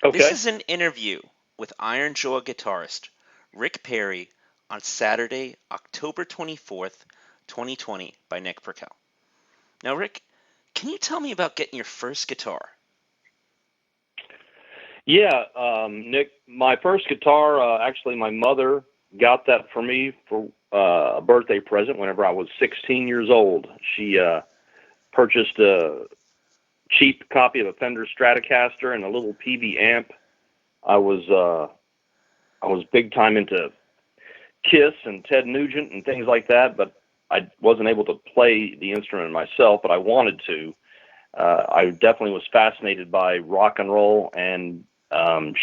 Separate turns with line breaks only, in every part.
This
Okay.
is an interview with Iron Jaw guitarist Rick Perry on Saturday, October 24th, 2020 by Nick Purcell. Now, Rick, can you tell me about getting your first guitar?
Yeah, Nick, my first guitar, actually, my mother got that for me for a birthday present whenever I was 16 years old. She purchased a cheap copy of a Fender Stratocaster and a little PV amp. I was I was big time into Kiss and Ted Nugent and things like that, but I wasn't able to play the instrument myself, but I wanted to. I definitely was fascinated by rock and roll, and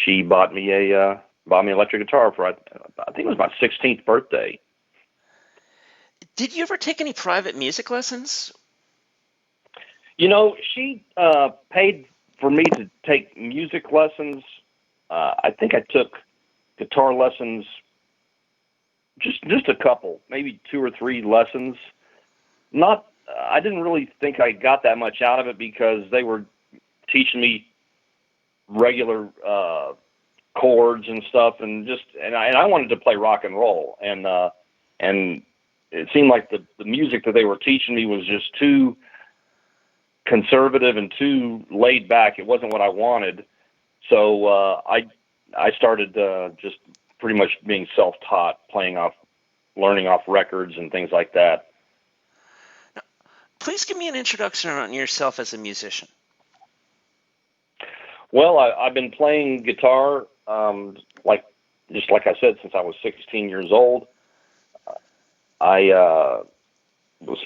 she bought me an electric guitar for I think it was my 16th birthday.
Did you ever take any private music lessons?
You know, she paid for me to take music lessons. I think I took guitar lessons, just a couple, maybe two or three lessons. Not, I didn't really think I got that much out of it because they were teaching me regular chords and stuff, and I wanted to play rock and roll, and it seemed like the music that they were teaching me was just too conservative and too laid back. It wasn't what I wanted, so I started just pretty much being self-taught, learning off records and things like that.
Please give me an introduction on yourself as a musician.
Well, I've been playing guitar, like just like I said, since I was 16 years old. I was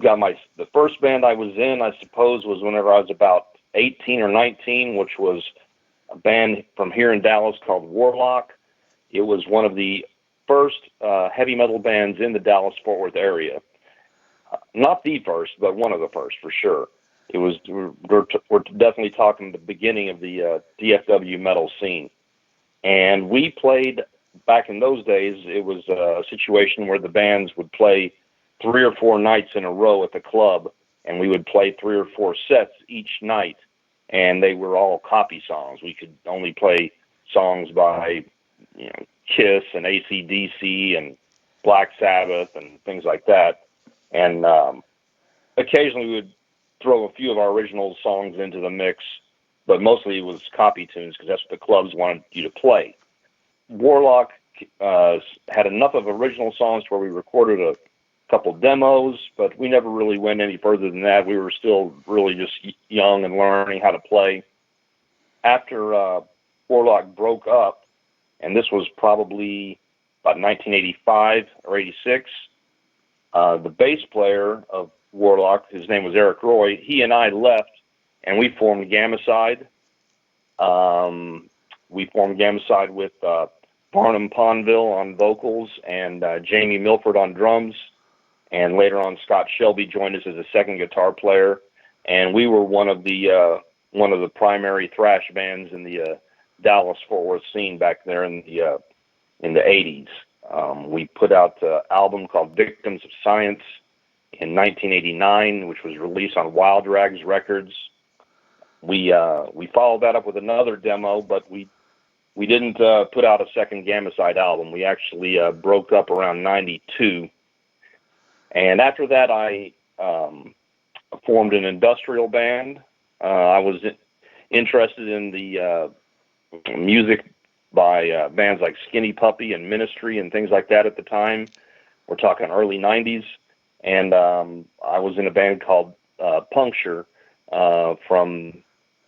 got my the first band I was in, I suppose, was whenever I was about 18 or 19, which was a band from here in Dallas called Warlock. It was one of the first heavy metal bands in the Dallas-Fort Worth area. Not the first, but one of the first for sure. It was we're definitely talking the beginning of the DFW metal scene, and we played back in those days. It was a situation where the bands would play 3 or 4 nights in a row at the club, and we would play 3 or 4 sets each night, and they were all copy songs. We could only play songs by, Kiss and AC/DC and Black Sabbath and things like that. And occasionally we would throw a few of our original songs into the mix, but mostly it was copy tunes because that's what the clubs wanted you to play. Warlock had enough of original songs where we recorded a couple demos, but we never really went any further than that. We were still really just young and learning how to play. After Warlock broke up, and this was probably about 1985 or 86, the bass player of Warlock, his name was Eric Roy, he and I left, and we formed Gammacide. We formed Gammacide with Barnum Ponville on vocals and Jamie Milford on drums, and later on Scott Shelby joined us as a second guitar player, and we were one of the primary thrash bands in the Dallas-Fort Worth scene back there in the 80s. We put out an album called Victims of Science in 1989, which was released on Wild Rags Records. We followed that up with another demo, but we didn't put out a second Gammacide album. We actually broke up around 92. And after that, I formed an industrial band. I was interested in the music by bands like Skinny Puppy and Ministry and things like that at the time. We're talking early 90s. And I was in a band called Puncture from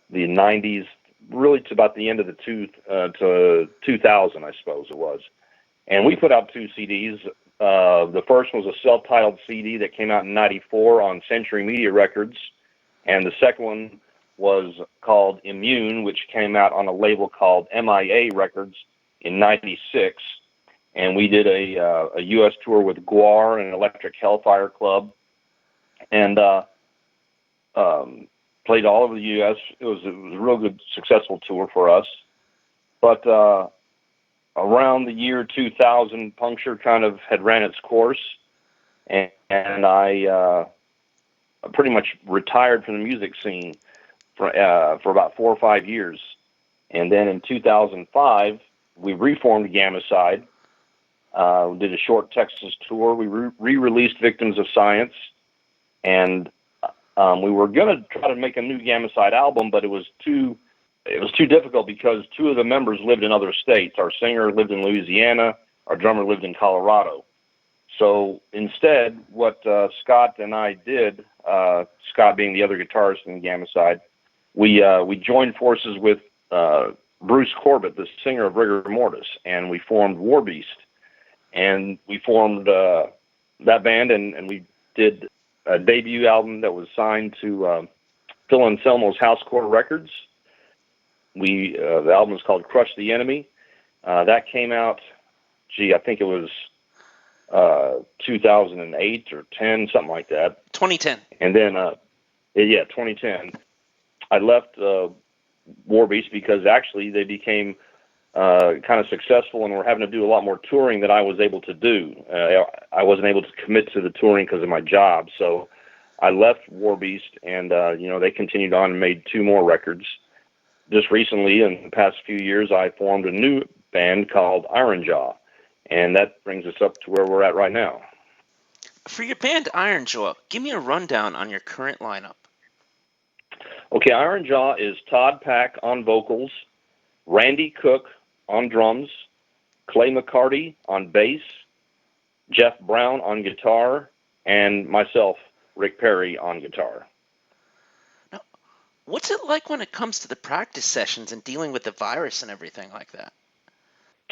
the 90s, really to about the end of to 2000, I suppose it was. And we put out 2 CDs. The first was a self-titled CD that came out in 94 on Century Media Records. And the second one was called Immune, which came out on a label called MIA Records in 96. And we did a U.S. tour with Guar and Electric Hellfire Club, and played all over the U.S. It was a real good, successful tour for us. But around the year 2000, Puncture kind of had ran its course, and I pretty much retired from the music scene for about 4 or 5 years. And then in 2005, we reformed Gammacide, did a short Texas tour. We re-released Victims of Science, and we were going to try to make a new Gammacide album, but it was too difficult because two of the members lived in other states. Our singer lived in Louisiana, our drummer lived in Colorado. So instead, what Scott and I did, Scott being the other guitarist in Gammacide, we joined forces with Bruce Corbett, the singer of Rigor Mortis, and we formed Warbeast. And we formed that band, and we did a debut album that was signed to Phil Anselmo's Housecore Records. The album is called Krush the Enemy. That came out, I think it was 2008 or 10, something like that.
2010.
And then, 2010. I left Warbeast because actually they became kind of successful and were having to do a lot more touring than I was able to do. I wasn't able to commit to the touring because of my job, so I left Warbeast, and they continued on and made two more records. Just recently, in the past few years, I formed a new band called Iron Jaw, and that brings us up to where we're at right now.
For your band Iron Jaw, give me a rundown on your current lineup.
Okay, Iron Jaw is Todd Pack on vocals, Randy Cook on drums, Clay McCarty on bass, Jeff Brown on guitar, and myself, Rick Perry, on guitar.
Now, what's it like when it comes to the practice sessions and dealing with the virus and everything like that?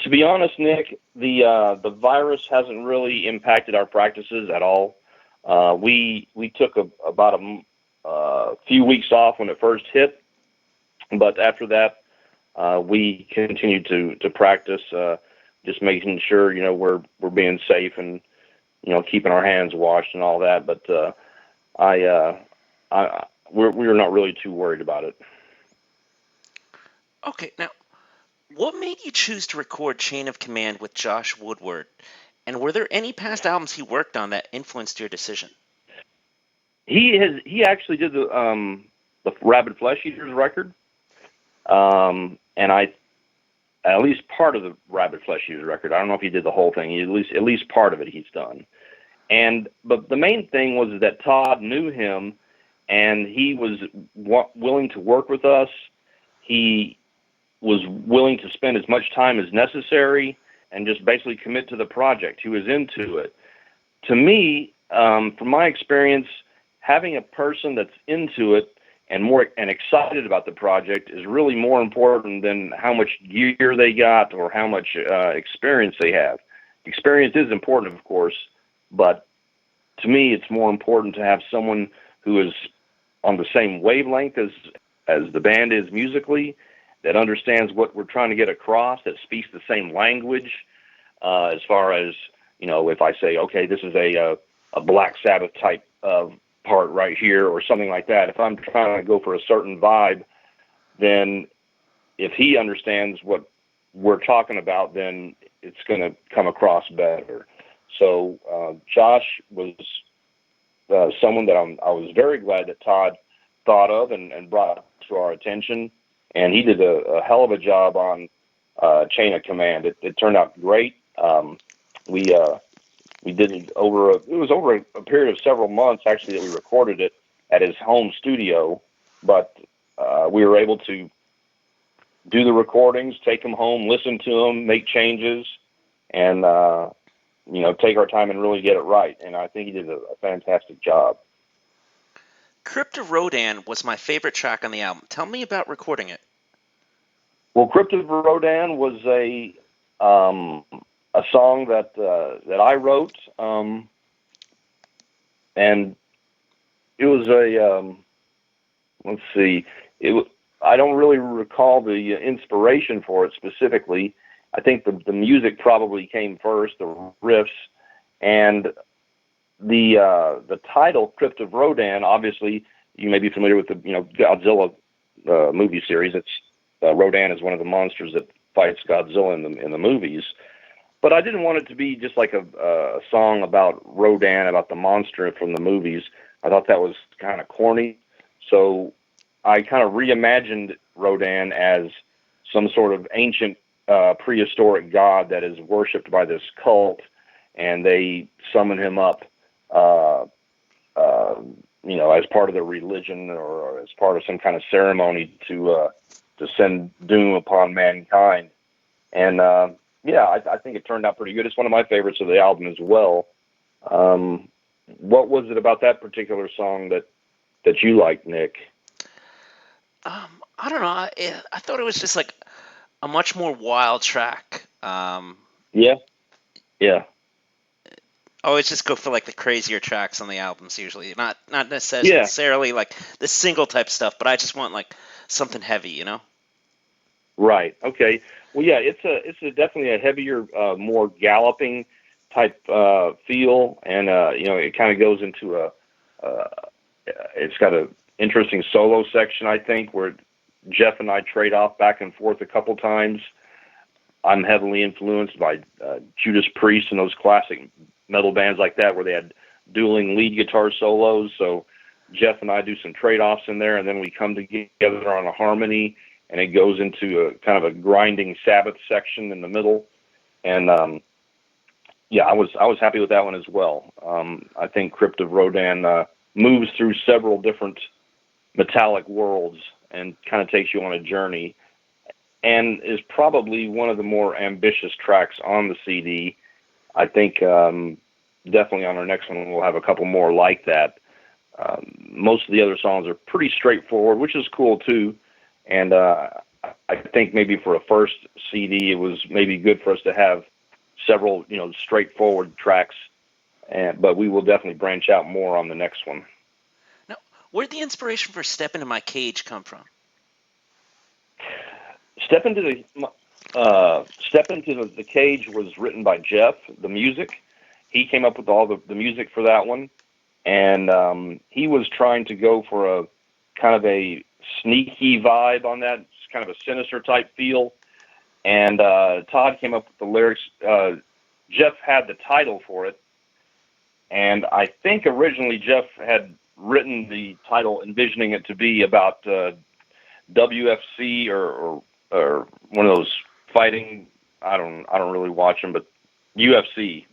To be honest, Nick, the virus hasn't really impacted our practices at all. We took about a few weeks off when it first hit, but after that, we continued to practice, just making sure we're being safe and keeping our hands washed and all that. But we're not really too worried about it.
Okay, now, what made you choose to record Chain of Command with Josh Woodward? And were there any past albums he worked on that influenced your decision?
He actually did the Rabid Flesh Eaters record, and at least part of the Rabid Flesh Eaters record. I don't know if he did the whole thing. At least part of it he's done. But the main thing was that Todd knew him, and he was willing to work with us. He was willing to spend as much time as necessary and just basically commit to the project. He was into it. To me, from my experience, having a person that's into it and excited about the project is really more important than how much gear they got or how much experience they have. Experience is important, of course, but to me, it's more important to have someone who is on the same wavelength as the band is musically, that understands what we're trying to get across, that speaks the same language, as far as, if I say, okay, this is a Black Sabbath type of part right here or something like that. If I'm trying to go for a certain vibe, then if he understands what we're talking about, then it's going to come across better. So Josh was someone that I was very glad that Todd thought of and brought to our attention, and he did a hell of a job on Chain of Command. It turned out great. We did it over a period of several months, actually, that we recorded it at his home studio, but we were able to do the recordings, take them home, listen to them, make changes, and take our time and really get it right. And I think he did a fantastic job.
Crypt of Rodan was my favorite track on the album. Tell me about recording it.
Well, Crypt of Rodan was a song that I wrote, and it was let's see, I don't really recall the inspiration for it specifically. I think the music probably came first, the riffs, and the title Crypt of Rodan. Obviously, you may be familiar with the Godzilla movie series. It's Rodan is one of the monsters that fights Godzilla in the movies. But I didn't want it to be just like a song about Rodan, about the monster from the movies. I thought that was kind of corny. So I kind of reimagined Rodan as some sort of ancient prehistoric god that is worshipped by this cult, and they summon him up, as part of their religion or as part of some kind of ceremony to send doom upon mankind. And I think it turned out pretty good. It's one of my favorites of the album as well. What was it about that particular song that you liked, Nick?
I don't know. I thought it was just like a much more wild track.
Yeah.
I always just go for like the crazier tracks on the albums usually, not necessarily like the single type stuff, but I just want like something heavy, you know?
Right. Okay. Well, yeah, it's definitely a heavier, more galloping type feel, and it kind of goes into it's got a interesting solo section, I think, where Jeff and I trade off back and forth a couple times. I'm heavily influenced by Judas Priest and those classic metal bands like that, where they had dueling lead guitar solos. So Jeff and I do some trade-offs in there, and then we come together on a harmony, and it goes into a kind of a grinding Sabbath section in the middle. And I was happy with that one as well. I think Crypt of Rodan moves through several different metallic worlds and kind of takes you on a journey, and is probably one of the more ambitious tracks on the CD. I think definitely on our next one we'll have a couple more like that. Most of the other songs are pretty straightforward, which is cool too. And I think maybe for a first CD, it was maybe good for us to have several, straightforward tracks. But we will definitely branch out more on the next one.
Now, where did the inspiration for "Step Into My Cage" come from?
Step Into the Cage was written by Jeff, the music. He came up with all the music for that one, and he was trying to go for a kind of a sneaky vibe on that, kind of a sinister type feel. And Todd came up with the lyrics. Jeff had the title for it, and I think originally Jeff had written the title envisioning it to be about WFC or one of those fighting. I don't really watch them, but UFC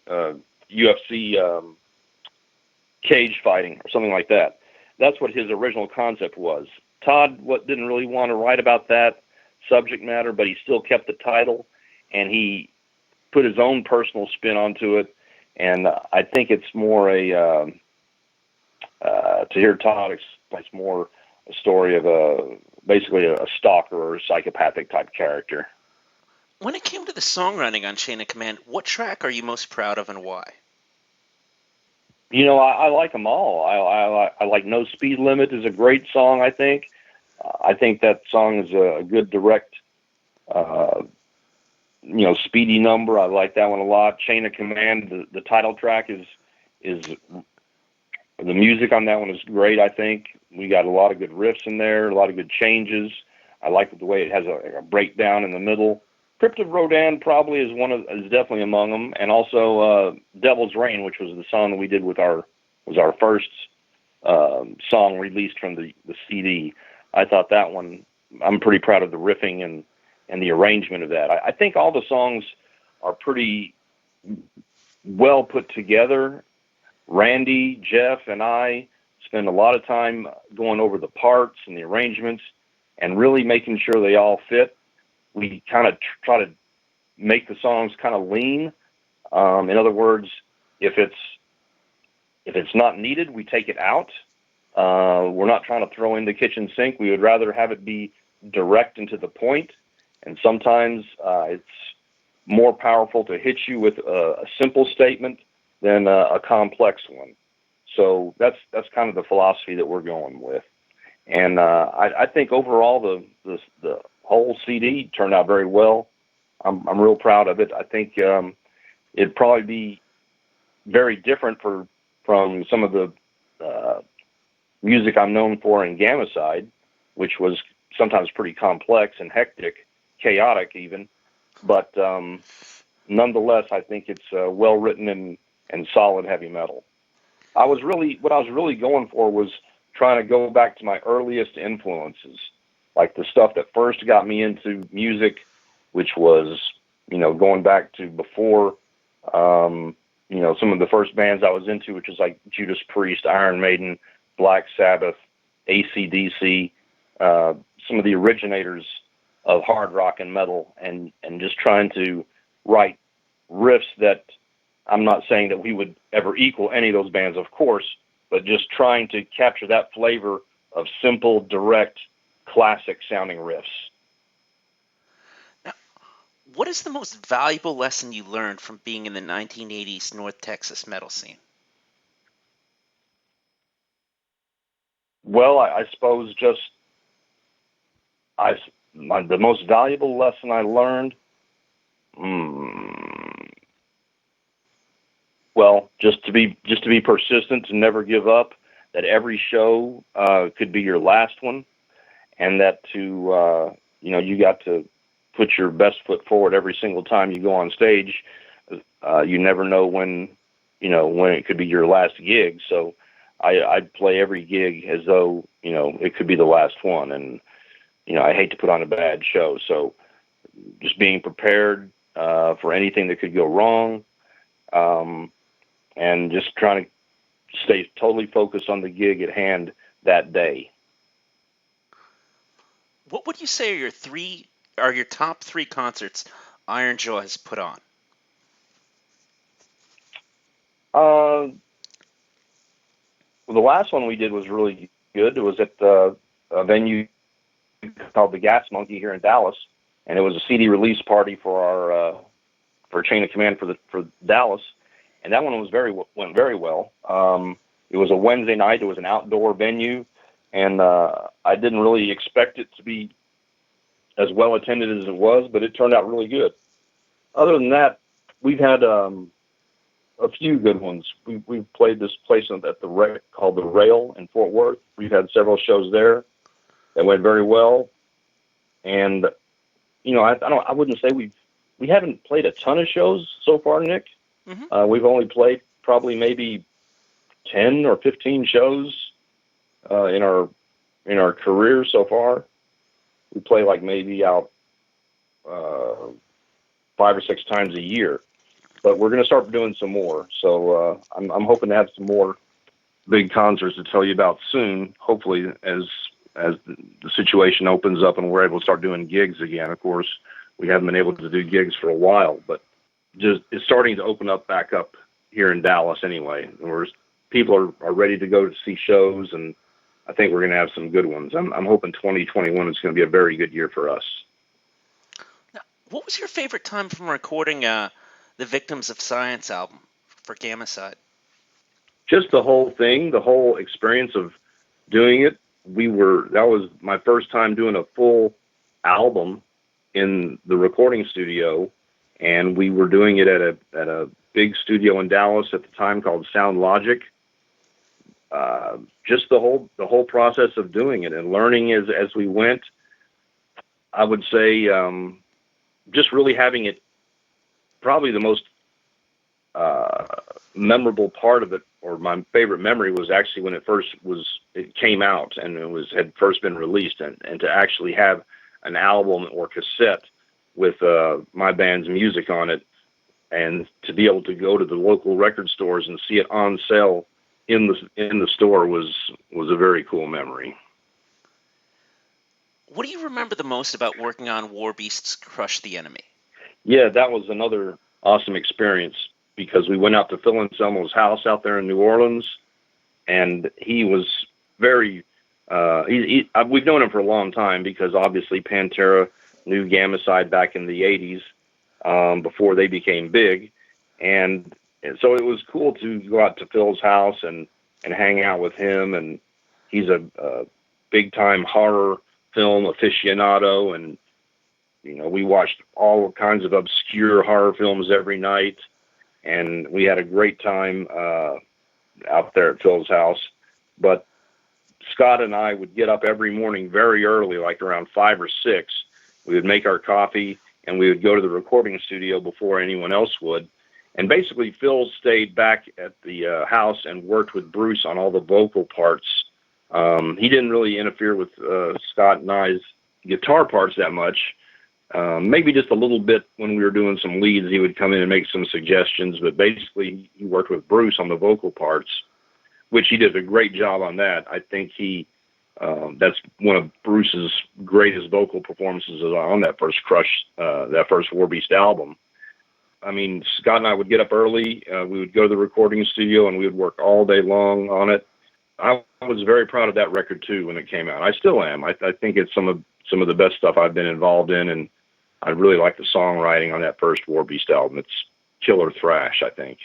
cage fighting or something like that. That's what his original concept was. Todd didn't really want to write about that subject matter, but he still kept the title, and he put his own personal spin onto it. And I think it's more to hear Todd explain, it's more a story of basically a stalker or a psychopathic type character.
When it came to the songwriting on Chain of Command, what track are you most proud of and why?
I like them all. I like No Speed Limit is a great song, I think. I think that song is a good direct, speedy number. I like that one a lot. Chain of Command, the title track is the music on that one is great, I think. We got a lot of good riffs in there, a lot of good changes. I like the way it has a breakdown in the middle. Crypt of Rodan probably is definitely among them, and also Devil's Reign, which was the song that we did was our first song released from the CD. I thought that one, I'm pretty proud of the riffing and the arrangement of that. I think all the songs are pretty well put together. Randy, Jeff, and I spend a lot of time going over the parts and the arrangements and really making sure they all fit. We kind of try to make the songs kind of lean. In other words, if it's not needed, we take it out. We're not trying to throw in the kitchen sink. We would rather have it be direct and to the point. And sometimes it's more powerful to hit you with a simple statement than a complex one. So that's kind of the philosophy that we're going with. And I think overall the whole CD turned out very well. I'm real proud of it. I think it'd probably be very different from some of the music I'm known for in Gammacide, which was sometimes pretty complex and hectic, chaotic even. But nonetheless, I think it's well written and solid heavy metal. What I was really going for was trying to go back to my earliest influences. like the stuff that first got me into music, which was, going back to before, some of the first bands I was into, which was like Judas Priest, Iron Maiden, Black Sabbath, AC/DC, some of the originators of hard rock and metal, and just trying to write riffs that, I'm not saying that we would ever equal any of those bands, of course, but just trying to capture that flavor of simple, direct, classic sounding riffs.
Now, what is the most valuable lesson you learned from being in the 1980s North Texas metal scene?
Well, I suppose just the most valuable lesson I learned, well, just to be persistent, to never give up. That every show could be your last one, and that you got to put your best foot forward every single time you go on stage. You never know when it could be your last gig. So I'd play every gig as though it could be the last one, and I hate to put on a bad show. So just being prepared for anything that could go wrong, and just trying to stay totally focused on the gig at hand that day.
What would you say are your top three concerts Iron Jaw has put on?
Well, the last one we did was really good. It was at a venue called the Gas Monkey here in Dallas, and it was a CD release party for our for Chain of Command for Dallas, and that one went very well. It was a Wednesday night. It was an outdoor venue, and I didn't really expect it to be as well attended as it was, but it turned out really good. Other than that, we've had a few good ones. We've played this place called the Rail in Fort Worth. We've had several shows there that went very well, and I wouldn't say we haven't played a ton of shows so far, Nick.
Mm-hmm.
We've only played probably maybe 10 or 15 shows in our career so far. We play like maybe out 5 or 6 times a year, but we're going to start doing some more. So I'm hoping to have some more big concerts to tell you about soon. Hopefully, as the situation opens up and we're able to start doing gigs again. Of course, we haven't been able to do gigs for a while, but it's starting to open up back up here in Dallas anyway. People are ready to go to see shows, and I think we're going to have some good ones. I'm hoping 2021 is going to be a very good year for us.
Now, what was your favorite time from recording the Victims of Science album for Gammacide?
Just the whole thing, the whole experience of doing it. That was my first time doing a full album in the recording studio, and we were doing it at a big studio in Dallas at the time called Sound Logic. Just the whole process of doing it and learning as we went. I would say just really having it. Probably the most memorable part of it, or my favorite memory, was actually when it came out and had first been released, and to actually have an album or cassette with my band's music on it, and to be able to go to the local record stores and see it on sale in the store was a very cool memory.
What do you remember the most about working on Warbeast's Krush the Enemy?
Yeah, that was another awesome experience, because we went out to Phil Anselmo's house out there in New Orleans, and he was very we've known him for a long time, because obviously Pantera knew Gammacide back in the 80s, before they became big, and so it was cool to go out to Phil's house and hang out with him, and he's a big time horror film aficionado, and we watched all kinds of obscure horror films every night, and we had a great time out there at Phil's house. But Scott and I would get up every morning very early, like around 5 or 6. We would make our coffee, and we would go to the recording studio before anyone else would. And basically, Phil stayed back at the house and worked with Bruce on all the vocal parts. He didn't really interfere with Scott and I's guitar parts that much. Maybe just a little bit when we were doing some leads, he would come in and make some suggestions, but basically he worked with Bruce on the vocal parts, which he did a great job on that. I think that's one of Bruce's greatest vocal performances on that first that first Warbeast album. I mean, Scott and I would get up early. We would go to the recording studio and we would work all day long on it. I was very proud of that record too when it came out. I still am. I think it's some of the best stuff I've been involved in, and I really like the songwriting on that first Warbeast album. It's killer thrash, I think.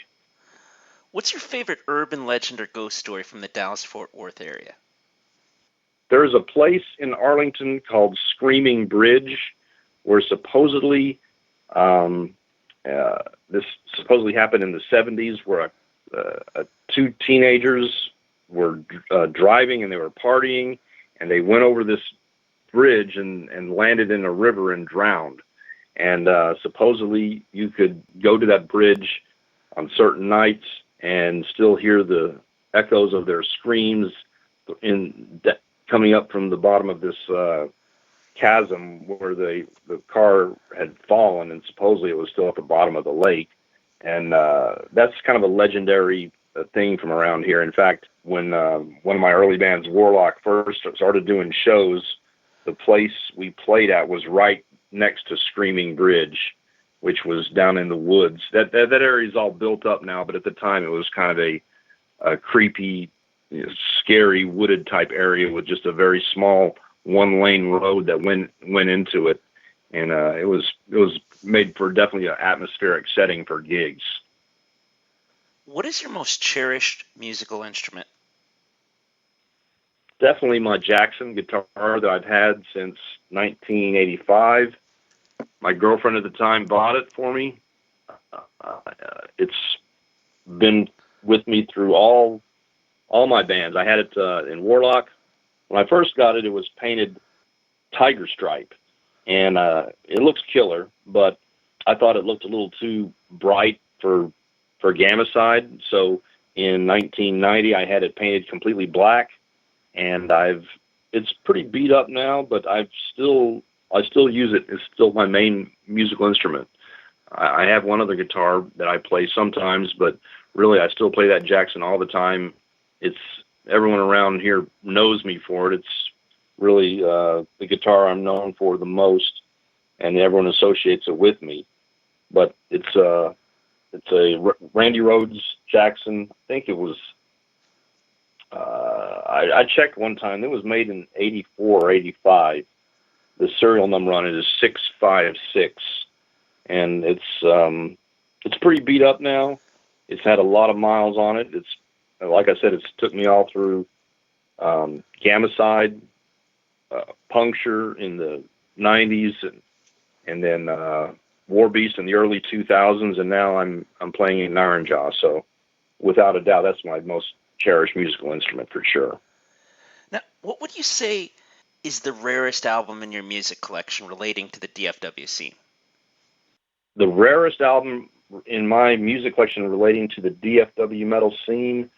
What's your favorite urban legend or ghost story from the Dallas-Fort Worth area?
There's a place in Arlington called Screaming Bridge where supposedly this supposedly happened in the 70s, where two teenagers were driving and they were partying, and they went over this bridge and landed in a river and drowned. And supposedly you could go to that bridge on certain nights and still hear the echoes of their screams coming up from the bottom of this chasm where the car had fallen, and supposedly it was still at the bottom of the lake. And that's kind of a legendary thing from around here. In fact, when one of my early bands, Warlock, first started doing shows, the place we played at was right next to Screaming Bridge, which was down in the woods. That area is all built up now, but at the time it was kind of a creepy, scary, wooded type area with just a very small one-lane road that went into it, and it was made for definitely an atmospheric setting for gigs.
What is your most cherished musical instrument?
Definitely my Jackson guitar that I've had since 1985. My girlfriend at the time bought it for me. It's been with me through all my bands. I had it in Warlock. When I first got it, it was painted tiger stripe, and it looks killer, but I thought it looked a little too bright for Gammacide. So in 1990, I had it painted completely black, and it's pretty beat up now, but I still use it. It's still my main musical instrument. I have one other guitar that I play sometimes, but really I still play that Jackson all the time. Everyone around here knows me for it. It's really the guitar I'm known for the most, and everyone associates it with me. But it's a Randy Rhoads Jackson. I think it was. I checked one time. It was made in '84 or '85. The serial number on it is 656, and it's pretty beat up now. It's had a lot of miles on it. It's, like I said, it's took me all through Gammacide, Puncture in the 90s, and then Warbeast in the early 2000s, and now I'm playing in Ironjaw. So without a doubt, that's my most cherished musical instrument for sure.
Now, what would you say is the rarest album in your music collection relating to the DFW scene?
The rarest album in my music collection relating to the DFW metal scene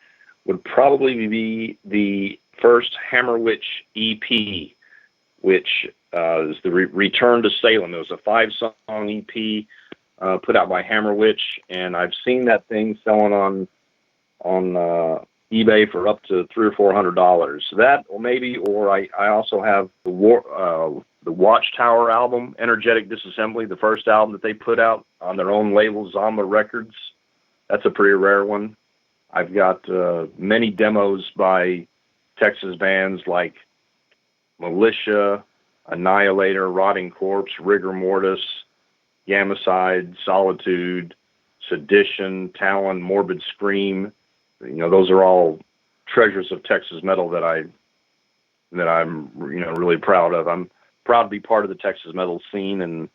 would probably be the first Hammer Witch EP, which is the Return to Salem. It was a 5-song EP put out by Hammer Witch, and I've seen that thing selling on eBay for up to $300 or $400. That, or I also have the Watchtower album, Energetic Disassembly, the first album that they put out on their own label, Zomba Records. That's a pretty rare one. I've got many demos by Texas bands like Militia, Annihilator, Rotting Corpse, Rigor Mortis, Gammacide, Solitude, Sedition, Talon, Morbid Scream. Those are all treasures of Texas metal that I'm really proud of. I'm proud to be part of the Texas metal scene, and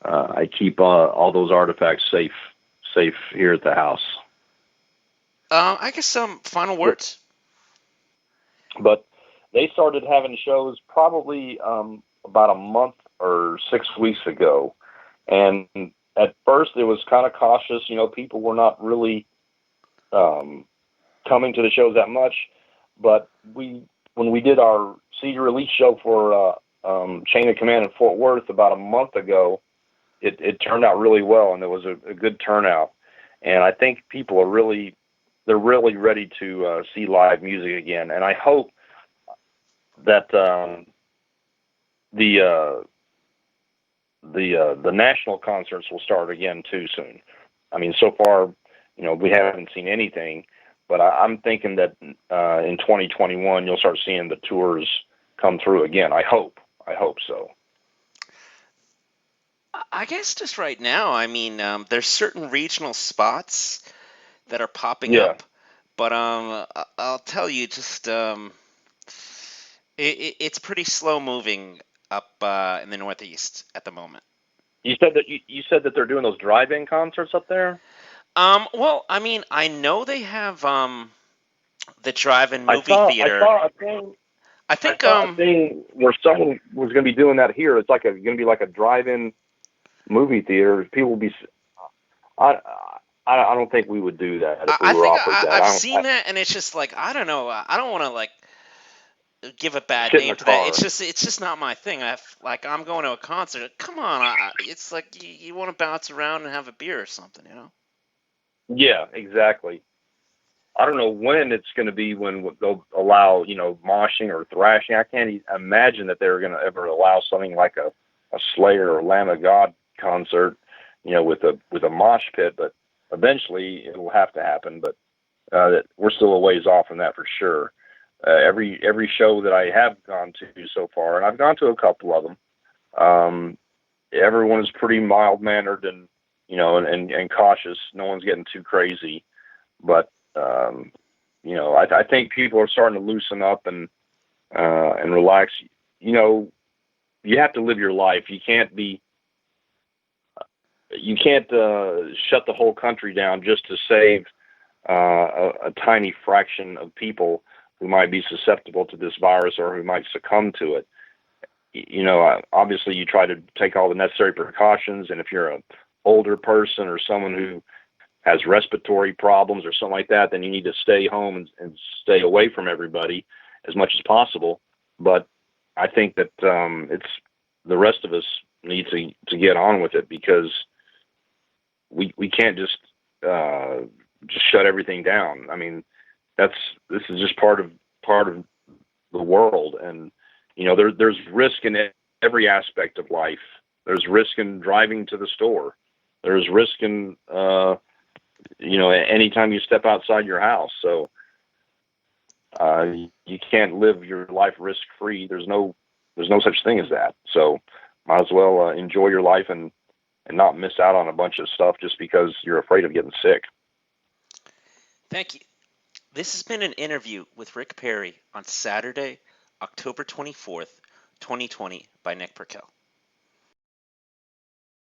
I keep all those artifacts safe here at the house.
I guess some final words.
But they started having shows probably about a month or 6 weeks ago, and at first it was kind of cautious. People were not really coming to the shows that much. But when we did our CD release show for Chain of Command in Fort Worth about a month ago. It turned out really well, and there was a good turnout. And I think people are they're really ready to see live music again. And I hope that the national concerts will start again too soon. I mean, so far, we haven't seen anything, but I'm thinking that in 2021 you'll start seeing the tours come through again. I hope so.
I guess just right now, I mean, there's certain regional spots that are popping
Yeah.
up, but I'll tell you, just it's pretty slow moving up in the Northeast at the moment.
You said that you said that they're doing those drive-in concerts up there.
Well, I mean, I know they have the drive-in
I
movie
saw I
theater.
saw a thing.
I
I
think
saw a thing where someone was going to be doing that here. It's like going to be like a drive-in movie theater. People will be. I don't think we would do that if we
I
were
think
offered that.
I've seen that, and it's just like, I don't know. I don't want to like give a bad
sit in
name
a
to that.
car.
It's just not my thing. Like I'm going to a concert. Come on, it's like you want to bounce around and have a beer or something, you know?
Yeah, exactly. I don't know when it's going to be when they'll allow moshing or thrashing. I can't imagine that they're going to ever allow something like a Slayer or Lamb of God concert, with a mosh pit. But eventually it'll have to happen. But we're still a ways off from that for sure. Every show that I have gone to so far, and I've gone to a couple of them, everyone is pretty mild mannered and and cautious. No one's getting too crazy, but I think people are starting to loosen up and relax. You have to live your life. You can't shut the whole country down just to save a tiny fraction of people who might be susceptible to this virus or who might succumb to it. Obviously you try to take all the necessary precautions, and if you're an older person or someone who has respiratory problems or something like that, then you need to stay home and stay away from everybody as much as possible. But I think that it's the rest of us need to get on with it, because we can't just shut everything down. I mean, this is just part of the world, and there's risk in every aspect of life. There's risk in driving to the store. There's risk in anytime you step outside your house. So you can't live your life risk free. There's no such thing as that. So might as well enjoy your life and not miss out on a bunch of stuff just because you're afraid of getting sick.
Thank you. This has been an interview with Rick Perry on Saturday, October 24th, 2020 by Nick Purcell.